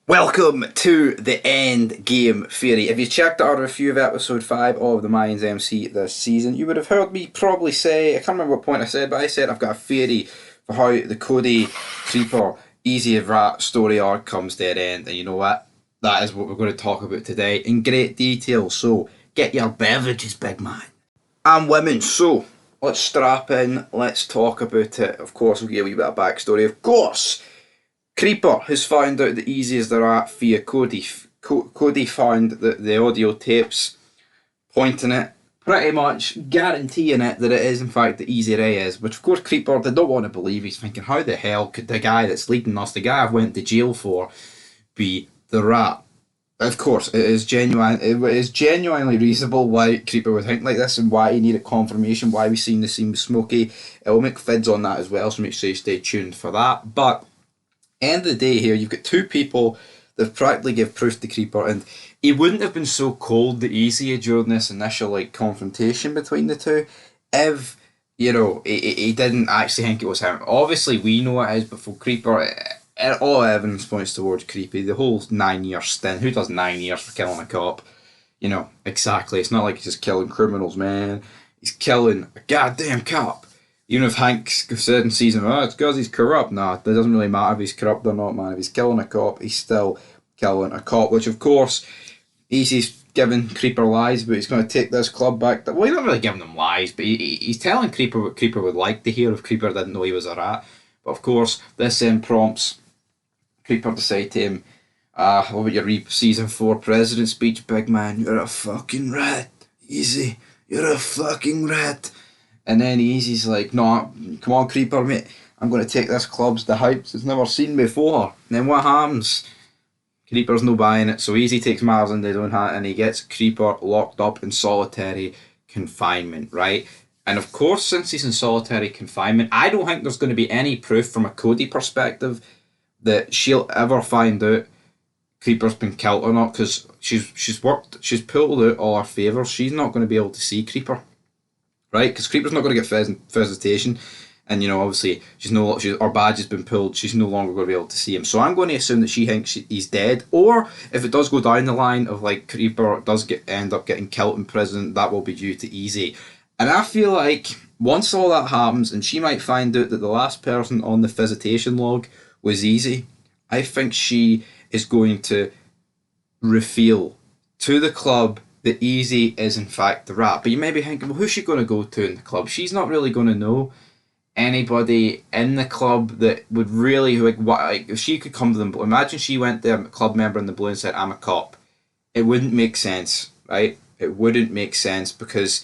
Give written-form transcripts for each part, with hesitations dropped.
Welcome to the End Game Theory. If you checked out our review of episode 5 of the Mayans MC this season, you would have heard me probably say, I can't remember what point I said, but I said I've got a theory for how the Cody, Creeper, Easy as Rat story arc comes to an end. And you know what? That is what we're going to talk about today in great detail. So get your beverages, big man. And women. So let's strap in, let's talk about it. Of course, we'll give you a wee bit of backstory. Of course, Creeper has found out the Easy as the Rat via Cody. Cody found the audio tapes pointing it, pretty much guaranteeing it that it is in fact the Easy Ray is, which of course Creeper did not want to believe. He's thinking, how the hell could the guy that's leading us, the guy I've went to jail for, be the rat? Of course, it is genuinely reasonable why Creeper would think like this and why he needed confirmation, why we've seen the scene with Smokey. I'll make vids on that as well, so make sure you stay tuned for that. But end of the day here, you've got two people that practically give proof to Creeper, and he wouldn't have been so cold the Easy during this initial confrontation between the two if, you know, he didn't actually think it was him. Obviously we know it is, but for Creeper, all evidence points towards Creepy. The whole 9-year stint, who does 9 years for killing a cop? You know, exactly, it's not like he's just killing criminals, man. He's killing a goddamn cop. Even if Hank said in season, it's because he's corrupt. No, it doesn't really matter if he's corrupt or not, man. If he's killing a cop, he's still killing a cop. Which, of course, Easy's giving Creeper lies, but he's going to take this club back. Well, he's not really giving them lies, but he's telling Creeper what Creeper would like to hear if Creeper didn't know he was a rat. But, of course, this then prompts Creeper to say to him, what about your season 4 president speech, big man? You're a fucking rat. Easy. You're a fucking rat. And then Easy's like, no, come on, Creeper, mate. I'm going to take this club to the heights it's never seen before. And then what happens? Creeper's no buying it, so Easy takes matters into his own hand and he gets Creeper locked up in solitary confinement, right? And of course, since he's in solitary confinement, I don't think there's going to be any proof from a Cody perspective that she'll ever find out Creeper's been killed or not, because she's pulled out all her favours. She's not going to be able to see Creeper. Right, because Creeper's not going to get visitation, and you know, obviously, her badge has been pulled. She's no longer going to be able to see him. So I'm going to assume that she thinks he's dead, or if it does go down the line of Creeper does end up getting killed in prison, that will be due to Easy. And I feel like once all that happens, and she might find out that the last person on the visitation log was Easy, I think she is going to reveal to the club that Easy is in fact the rat. But you may be thinking, well, who's she going to go to in the club? She's not really going to know anybody in the club that would really, if she could come to them. But imagine she went to a club member in the blue and said, I'm a cop. It wouldn't make sense, right? It wouldn't make sense because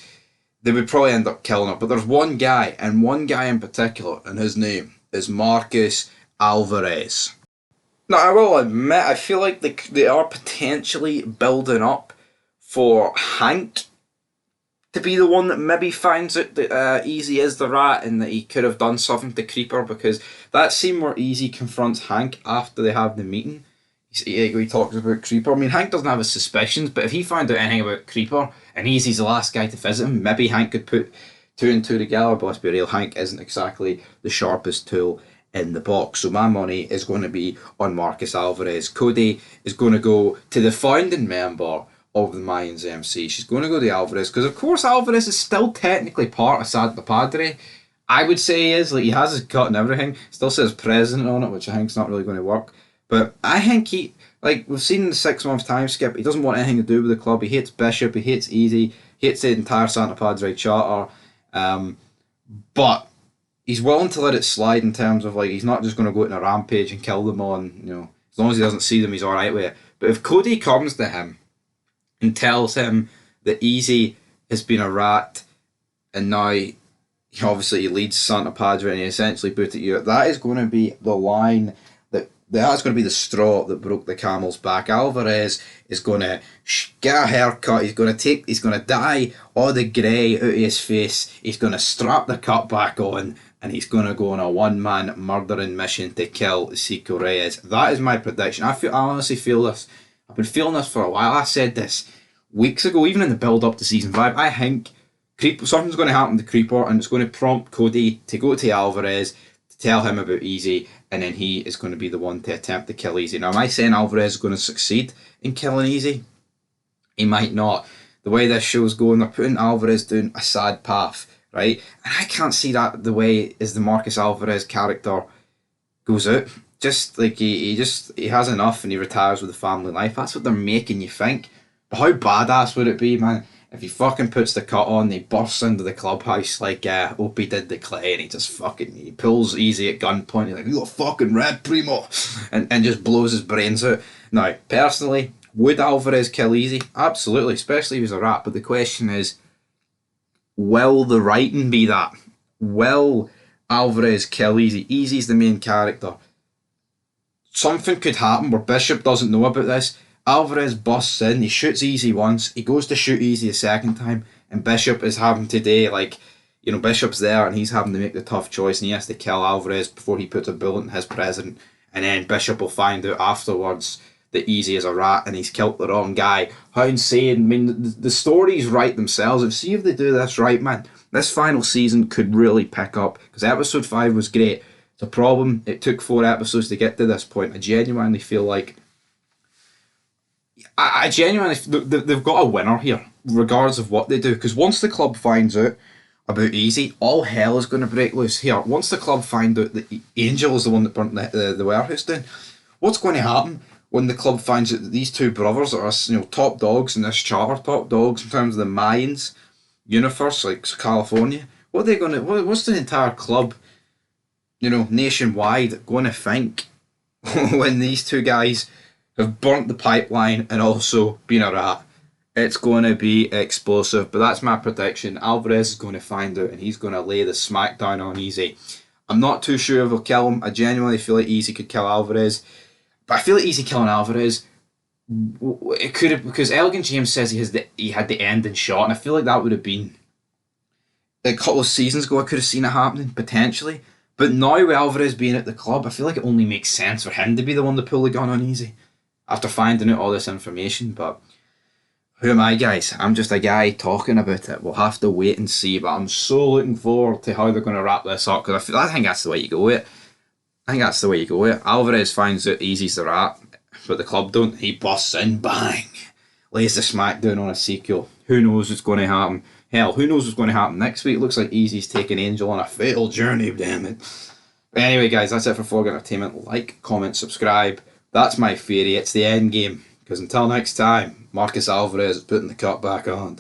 they would probably end up killing her. But there's one guy, and one guy in particular, and his name is Marcus Alvarez. Now, I will admit, I feel like they are potentially building up for Hank to be the one that maybe finds out that Easy is the rat and that he could have done something to Creeper, because that scene where Easy confronts Hank after they have the meeting, he talks about Creeper. I mean, Hank doesn't have his suspicions, but if he found out anything about Creeper and Easy's the last guy to visit him, maybe Hank could put 2 and 2 together. But let's be real, Hank isn't exactly the sharpest tool in the box. So my money is going to be on Marcus Alvarez. Cody is going to go to the founding member of the Mayans MC. She's going to go to Alvarez, because of course Alvarez is still technically part of Santa Padre. I would say he is. He has his cut and everything. Still says president on it, which I think is not really going to work. But I think we've seen in the 6-month time skip, he doesn't want anything to do with the club. He hates Bishop, he hates Easy, he hates the entire Santa Padre charter. But he's willing to let it slide in terms of he's not just going to go out on a rampage and kill them all, and as long as he doesn't see them, he's alright with it. But if Cody comes to him and tells him that Easy has been a rat and now he leads Santa Padre and he essentially booted you out, that is going to be the line that's going to be the straw that broke the camel's back. Alvarez is going to get a haircut, he's going to dye all the grey out of his face, he's going to strap the cut back on, and he's going to go on a one-man murdering mission to kill Seiko Reyes. That is my prediction. I honestly feel this. I've been feeling this for a while. I said this weeks ago, even in the build-up to Season 5. I think something's going to happen to Creeper, and it's going to prompt Cody to go to Alvarez to tell him about Easy, and then he is going to be the one to attempt to kill Easy. Now, am I saying Alvarez is going to succeed in killing Easy? He might not. The way this show's going, they're putting Alvarez down a sad path, right? And I can't see that the way as the Marcus Alvarez character goes out. Just like he has enough and he retires with a family life. That's what they're making you think. But how badass would it be, man, if he fucking puts the cut on, he bursts into the clubhouse like Opie did the Clay, and he pulls Easy at gunpoint. He's like, "You got fucking red, primo," and just blows his brains out. Now, personally, would Alvarez kill Easy? Absolutely, especially if he's a rat. But the question is, will the writing be that? Will Alvarez kill Easy? Easy's the main character. Something could happen where Bishop doesn't know about this. Alvarez busts in, he shoots Easy once, he goes to shoot Easy a second time, and Bishop is having today, Bishop's there and he's having to make the tough choice and he has to kill Alvarez before he puts a bullet in his president. And then Bishop will find out afterwards that Easy is a rat and he's killed the wrong guy. How insane. I mean, the stories write themselves. See if they do this right, man. This final season could really pick up, because episode 5 was great. It's a problem. It took 4 episodes to get to this point. I genuinely feel like they've got a winner here, regardless of what they do. Because once the club finds out about Easy, all hell is going to break loose here. Once the club find out that Angel is the one that burnt the warehouse down, what's going to happen when the club finds out that these two brothers are, top dogs in this charter, top dogs in terms of the Mayans universe, like California? What are they going to? What's the entire club, nationwide, going to think when these two guys have burnt the pipeline and also been a rat? It's going to be explosive, but that's my prediction. Alvarez is going to find out and he's going to lay the smackdown on Easy. I'm not too sure if he'll kill him. I genuinely feel like Easy could kill Alvarez, but I feel like Easy killing Alvarez, it could have, because Elgin James says he had the ending shot, and I feel like that would have been a couple of seasons ago. I could have seen it happening potentially, but now with Alvarez being at the club, I feel like it only makes sense for him to be the one to pull the gun on Easy after finding out all this information. But who am I, guys? I'm just a guy talking about it. We'll have to wait and see, but I'm so looking forward to how they're going to wrap this up, because I think that's the way you go with it. Alvarez finds out Easy's the rat, but the club don't. He busts in, bang, lays the smackdown on a sequel. Who knows what's going to happen? Hell, who knows what's going to happen next week? Looks like Easy's taking Angel on a fatal journey, damn it. But anyway, guys, that's it for Fog Entertainment. Like, comment, subscribe. That's my theory. It's the end game. Because until next time, Marcus Alvarez is putting the cut back on.